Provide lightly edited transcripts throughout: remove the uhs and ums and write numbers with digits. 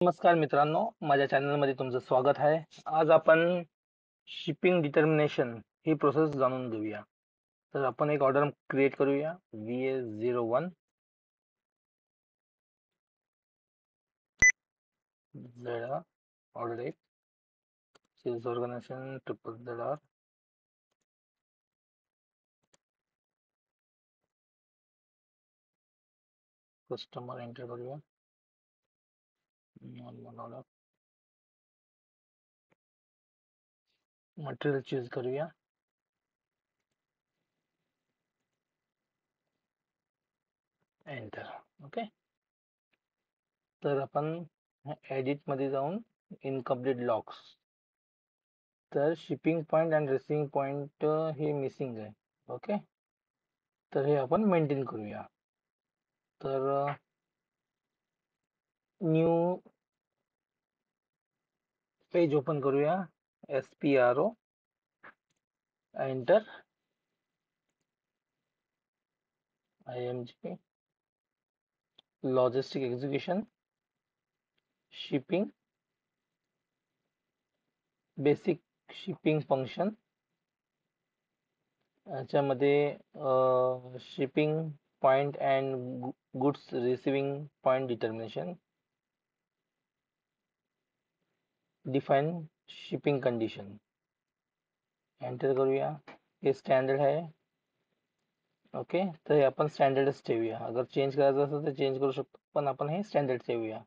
नमस्कार मित्रांनो, माझ्या चॅनलमध्ये तुमचं स्वागत आहे. आज आपण शिपिंग डिटर्मिनेशन ही प्रोसेस जाणून घेऊया. तर आपण एक ऑर्डर क्रिएट करूया VA01 ZR ऑर्डर एक sales organisation ZZR customer enter करूया. नॉर्मल ऑर्डर मटेरियल चूज करूया. एंटर. ओके. तर आपण एडिट मध्ये जाऊन इनकम्प्लीट लॉग्स, तर shipping point and receiving point हे मिसिंग आहे. ओके. तर हे आपण मेंटेन करूया. तर न्यू पेज ओपन करूया. SPRO enter. IMG logistic execution shipping basic shipping function, याच्यामध्ये shipping point and goods receiving point determination, define shipping condition. Enter करूया. हे स्टँडर्ड आहे. ओके. तर हे आपण स्टँडर्डच ठेवूया. अगर चेंज करायचं असेल तर चेंज करू शकतो, पण आपण हे स्टँडर्ड ठेवूया.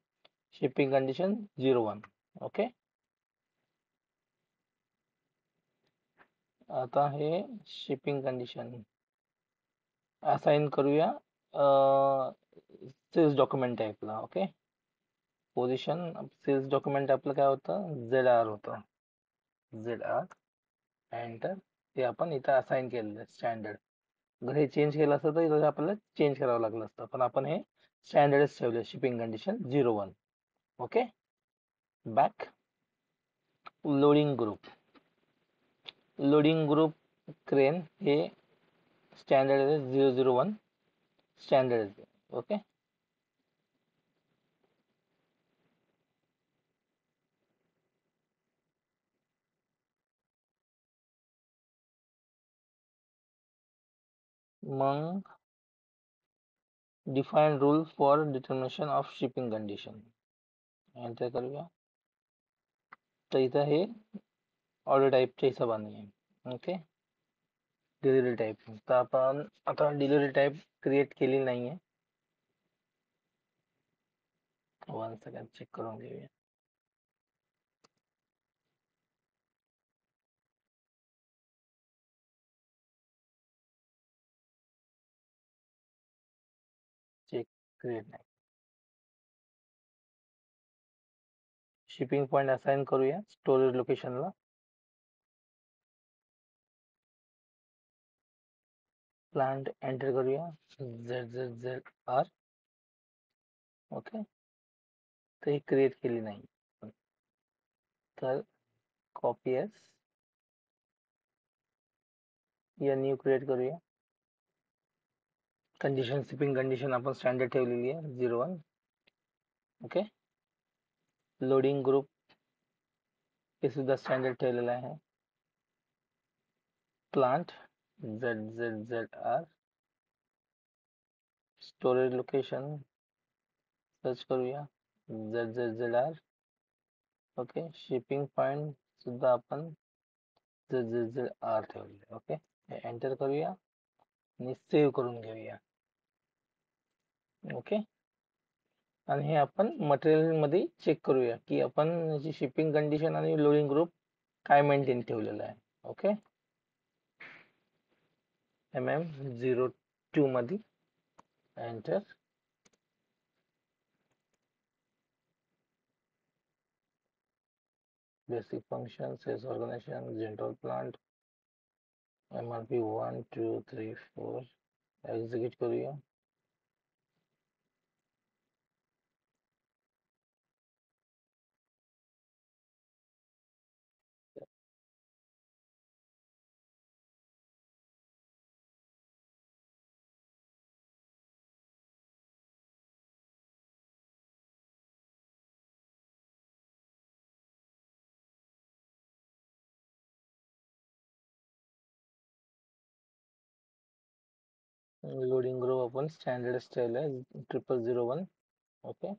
Shipping condition 01. ओके. आता हे शिपिंग कंडिशन असाइन करूया सेल्स डॉक्युमेंट टाईपला. ओके. पोझिशन सेल्स डॉक्युमेंट आपलं काय होतं, ZR होतं. ZR enter. ते आपण इथं असाइन केलेलं स्टँडर्ड. जर हे चेंज केलं असतं तर इथं आपल्याला चेंज करावं लागलं असतं, पण आपण हे स्टँडर्डच ठेवले. Shipping condition 01. Okay. Back. Loading group crane हे स्टँडर्ड आहे 001 स्टँडर्ड आहे. ओके. मग define rule for determination of shipping condition enter करूया. तर इथं हे ऑर्डर टाईपच्या हिशोबाने आहे. ओके. डिलिव्हरी टाईप तर आपण आता डिलिव्हरी टाईप क्रिएट केली नाहीये. 1 सेकंड चेक करून घेऊया. चेक क्रिएट नाही. शिपिंग पॉइंट असाइन करूया स्टोरेज लोकेशनला. प्लांट एंटर करूया ZZZR. ओके. तर ही क्रिएट केली नाही, तर कॉपी एस या न्यू क्रिएट करूया. कंडिशन शिपिंग कंडिशन आपण स्टँडर्ड ठेवलेली आहे 01. ओके. लोडिंग ग्रुप हे सुद्धा स्टँडर्ड ठेवलेलं आहे. Plant ZZZR. Storage location search करूया ZZZR. ओके. शिपिंग पॉइंट सुद्धा आपण ZZZR ठेवले. ओके. एंटर करूया आणि सेव्ह करून घेऊया. ओके. आणि हे आपण मटेरियल मध्ये चेक करूया की आपण याची शिपिंग कंडिशन आणि लोडिंग ग्रुप काय मेंटेन ठेवलेलं आहे. ओके. MM02 मध्ये enter. Basic function sales organisation general plant MRP 1 2 3 4 execute करूया. लोडिंग ग्रुप आपण स्टँडर्ड स्टाईल आहे 0001. ओके,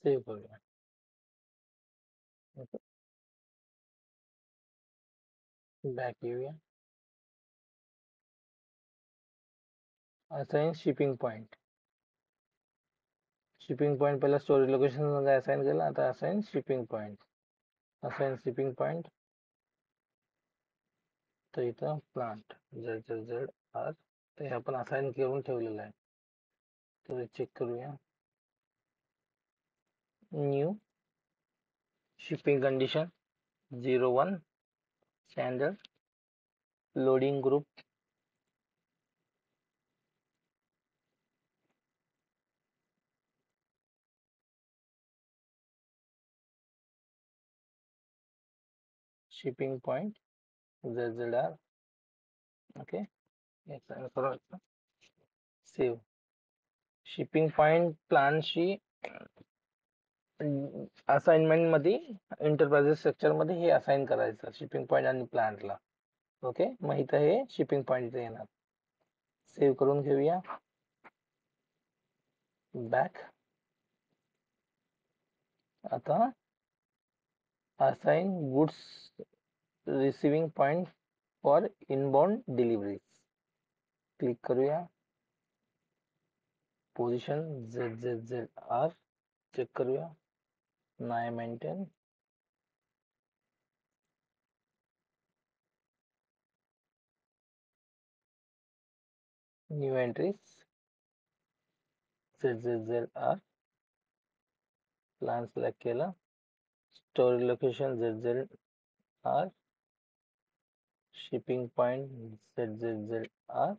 सेव्ह करूया. बॅक येऊया. Assign shipping point. Shipping point पहिला स्टोरेज लोकेशन मध्ये असाइन केला, आता assign shipping point. Assign shipping point, तर इथं प्लांट ZZZR ते आपण असाइन करून ठेवलेलं आहे, तर चेक करूया. New shipping condition 01 standard loading group. Shipping point ZZR. Okay, save. Shipping point प्लानशी असाइनमेंट मध्ये इंटरप्राइजेस स्ट्रक्चर मध्ये हे असाइन करायचं शिपिंग पॉइंट आणि प्लांटला. ओके, मग इथं हे शिपिंग पॉइंट येणार. सेव्ह करून घेऊया. बॅक. आता assign goods receiving point for inbound deliveries click करूया. पोझिशन ZZZR चेक करूया. नाही maintain. New entries ZZZR. Plant select केला. Storage location ZZR. Shipping point ZZZR.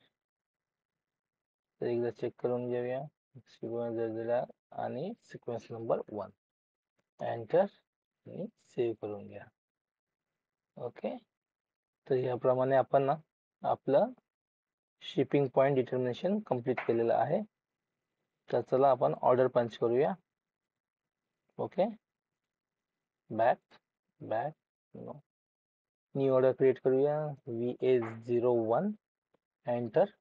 तर एकदा चेक करून घेऊया. सिक्वेन्स ZZR आणि सिक्वेन्स नंबर 1. एंटर आणि सेव्ह करून घ्या. ओके, तर याप्रमाणे आपण ना आपलं शिपिंग पॉइंट डिटर्मिनेशन कंप्लीट केलेलं आहे. तर चला आपण ऑर्डर पंच करूया. Okay, back back. New order create करूया. VA01. Enter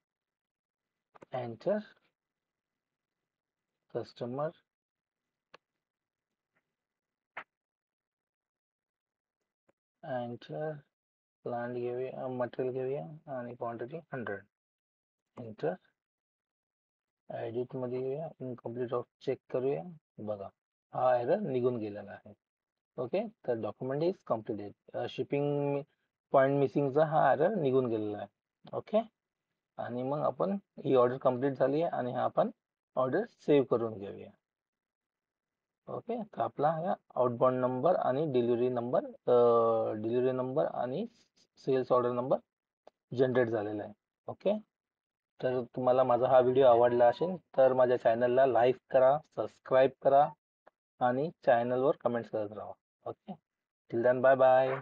enter. Customer enter. Plant घेऊया, मटेरियल घेऊया आणि क्वांटिटी 100. एंटर. एडिट मध्ये येऊया, इनकम्प्लीट ऑफ चेक करूया. बघा, हा एरर निघून गेलेला आहे. ओके, तर document is completed. Shipping point मिसिंगचा हा एरर निघून गेलेला आहे. ओके, आणि मग आपण ही ऑर्डर कंप्लीट झाली आहे आणि हा आपण ऑर्डर सेव्ह करून घेऊया. ओके, तर आपला हा आउटबाउंड नंबर आणि डिलिव्हरी नंबर आणि सेल्स ऑर्डर नंबर जनरेट झालेला आहे. ओके, तर तुम्हाला माझा हा व्हिडिओ आवडला असेल तर माझ्या चॅनलला लाईक करा, सबस्क्राईब करा आणि चॅनलवर कमेंट्स करत राहा. Okay, till then bye bye.